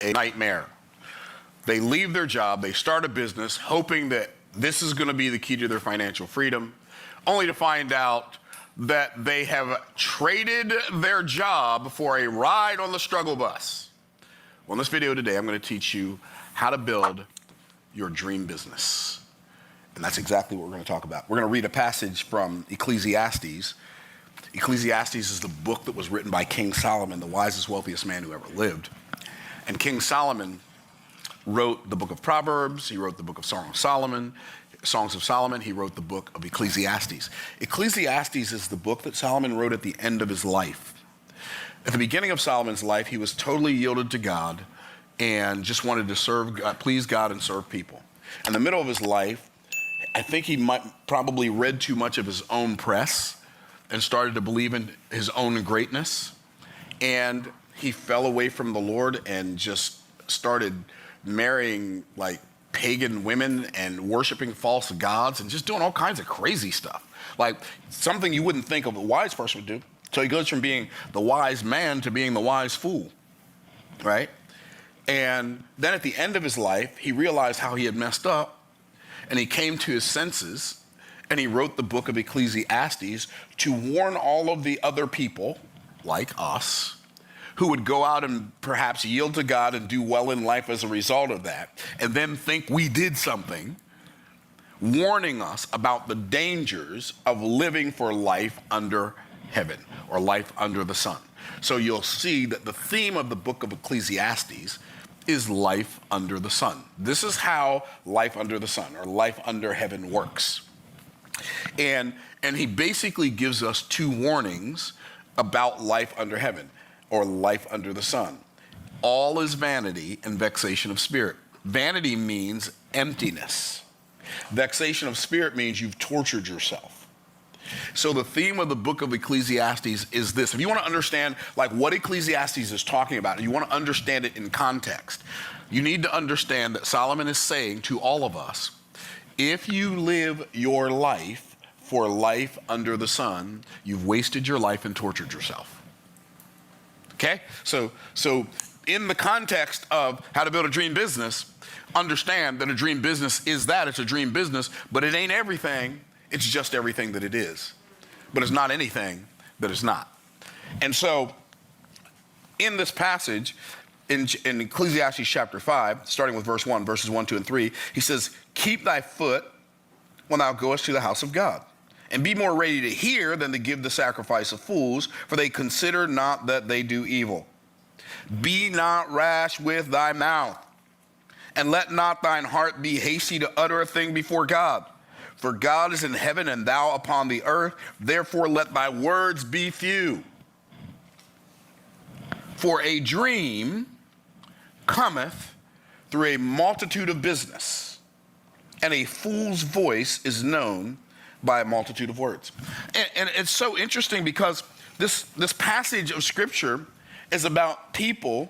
a nightmare. They leave their job, they start a business hoping that this is going to be the key to their financial freedom, only to find out that they have traded their job for a ride on the struggle bus. Well, in this video today, I'm going to teach you how to build your dream business. And that's exactly what we're going to talk about. We're going to read a passage from Ecclesiastes. Ecclesiastes is the book that was written by King Solomon, the wisest, wealthiest man who ever lived. And King Solomon wrote the book of Proverbs. He wrote the book of Songs of Solomon. He wrote the book of Ecclesiastes. Ecclesiastes is the book that Solomon wrote at the end of his life. At the beginning of Solomon's life, he was totally yielded to God and just wanted to serve God, please God and serve people. In the middle of his life, I think he probably read too much of his own press and started to believe in his own greatness. And he fell away from the Lord and just started marrying like pagan women and worshiping false gods and just doing all kinds of crazy stuff. Like something you wouldn't think of a wise person would do. So he goes from being the wise man to being the wise fool, right? And then at the end of his life, he realized how he had messed up, and he came to his senses, and he wrote the book of Ecclesiastes to warn all of the other people, like us, who would go out and perhaps yield to God and do well in life as a result of that, and then think we did something, warning us about the dangers of living for life under heaven or life under the sun. So you'll see that the theme of the book of Ecclesiastes is life under the sun. This is how life under the sun or life under heaven works. And he basically gives us two warnings about life under heaven or life under the sun. All is vanity and vexation of spirit. Vanity means emptiness. Vexation of spirit means you've tortured yourself. So the theme of the book of Ecclesiastes is this. If you want to understand like what Ecclesiastes is talking about, and you want to understand it in context, you need to understand that Solomon is saying to all of us, if you live your life for life under the sun, you've wasted your life and tortured yourself. Okay? So in the context of how to build a dream business, understand that a dream business is that. It's a dream business, but it ain't everything. It's just everything that it is. But it's not anything that it's not. And so in this passage, in Ecclesiastes chapter 5, starting with verse 1, verses 1, 2, and 3, he says, keep thy foot when thou goest to the house of God, and be more ready to hear than to give the sacrifice of fools, for they consider not that they do evil. Be not rash with thy mouth, and let not thine heart be hasty to utter a thing before God. For God is in heaven and thou upon the earth, therefore let thy words be few. For a dream cometh through a multitude of business, and a fool's voice is known by a multitude of words. And it's so interesting because this passage of scripture is about people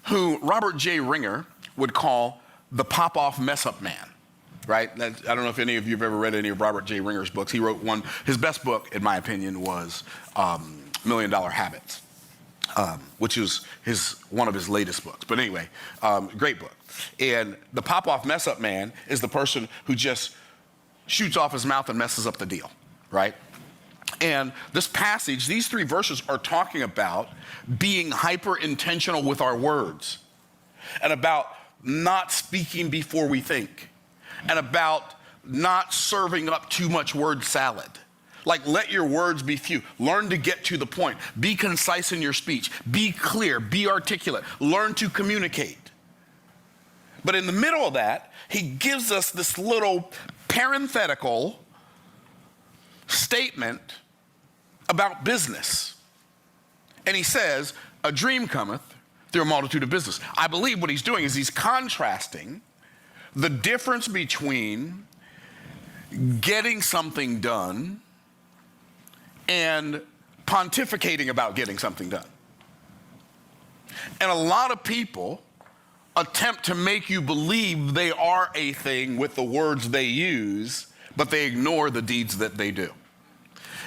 who Robert J. Ringer would call the pop-off mess-up man. Right? I don't know if any of you have ever read any of Robert J. Ringer's books. He wrote one, his best book, in my opinion, was $1 Million Habits, which is one of his latest books. But anyway, great book. And the pop-off mess-up man is the person who just shoots off his mouth and messes up the deal, right? And this passage, these three verses are talking about being hyper-intentional with our words and about not speaking before we think, and about not serving up too much word salad. Like, let your words be few. Learn to get to the point. Be concise in your speech. Be clear. Be articulate. Learn to communicate. But in the middle of that, he gives us this little parenthetical statement about business. And he says, a dream cometh through a multitude of business. I believe what he's doing is he's contrasting the difference between getting something done and pontificating about getting something done. And a lot of people attempt to make you believe they are a thing with the words they use, but they ignore the deeds that they do.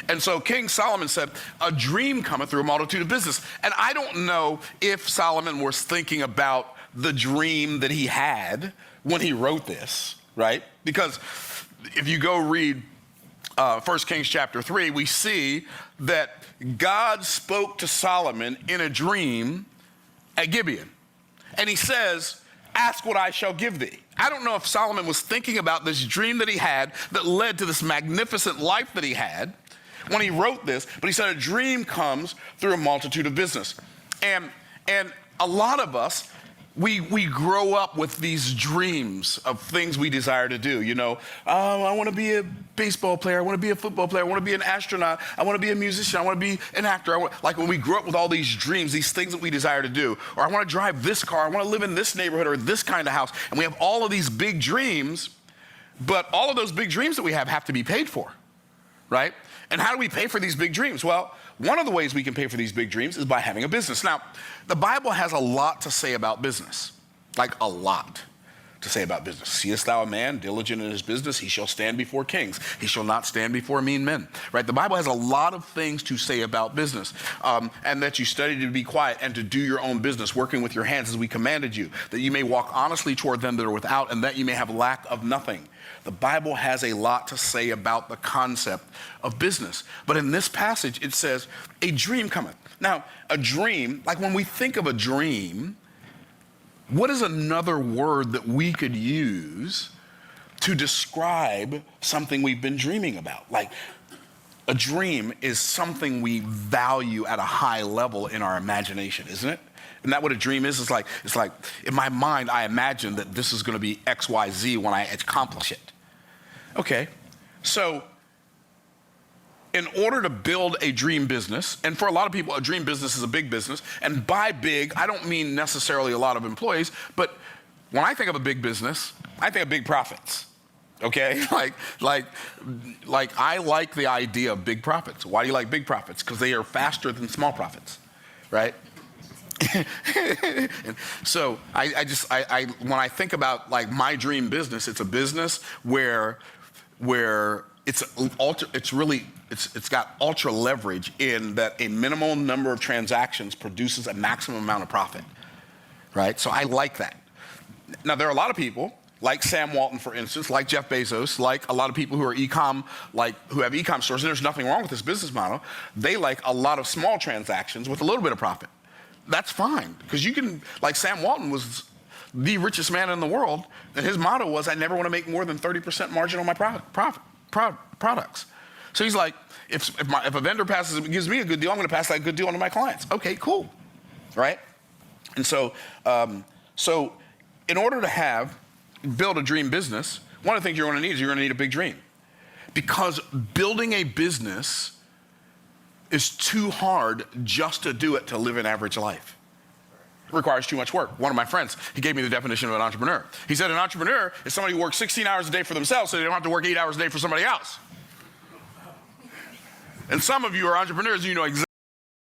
And so King Solomon said, a dream cometh through a multitude of business. And I don't know if Solomon was thinking about the dream that he had when he wrote this, right? Because if you go read 1 Kings chapter 3, we see that God spoke to Solomon in a dream at Gibeon. And he says, ask what I shall give thee. I don't know if Solomon was thinking about this dream that he had that led to this magnificent life that he had when he wrote this, but he said a dream comes through a multitude of business. And a lot of us, we grow up with these dreams of things we desire to do. You know, I want to be a baseball player. I want to be a football player. I want to be an astronaut. I want to be a musician. I want to be an actor. Like when we grow up with all these dreams, these things that we desire to do, or I want to drive this car. I want to live in this neighborhood or this kind of house. And we have all of these big dreams, but all of those big dreams that we have to be paid for, right? And how do we pay for these big dreams? Well, one of the ways we can pay for these big dreams is by having a business. Now, the Bible has a lot to say about business, like a lot to say about business. Seest thou a man diligent in his business? He shall stand before kings. He shall not stand before mean men, right? The Bible has a lot of things to say about business, and that you study to be quiet and to do your own business, working with your hands as we commanded you, that you may walk honestly toward them that are without, and that you may have lack of nothing. The Bible has a lot to say about the concept of business. But in this passage, it says, a dream cometh. Now, a dream, like when we think of a dream, what is another word that we could use to describe something we've been dreaming about? Like, a dream is something we value at a high level in our imagination, isn't it? Isn't that what a dream is? It's like in my mind, I imagine that this is going to be X, Y, Z when I accomplish it. Okay, so in order to build a dream business, and for a lot of people, a dream business is a big business, and by big, I don't mean necessarily a lot of employees, but when I think of a big business, I think of big profits. Okay, like I like the idea of big profits. Why do you like big profits? Because they are faster than small profits, right? And so I when I think about like my dream business, it's a business where it's got ultra leverage in that a minimal number of transactions produces a maximum amount of profit, right? So I like that. Now there are a lot of people like Sam Walton, for instance, like Jeff Bezos, like a lot of people who are who have e-com stores, and there's nothing wrong with this business model. They like a lot of small transactions with a little bit of profit. That's fine, because you can, like Sam Walton was the richest man in the world, and his motto was, I never want to make more than 30% margin on my products. So he's like, if a vendor gives me a good deal, I'm going to pass that good deal on to my clients. Okay, cool, right? And so, so in order to build a dream business, one of the things you're going to need is you're going to need a big dream, because building a business is too hard just to do it to live an average life. It requires too much work. One of my friends, he gave me the definition of an entrepreneur. He said an entrepreneur is somebody who works 16 hours a day for themselves so they don't have to work 8 hours a day for somebody else. And some of you are entrepreneurs, and you know exactly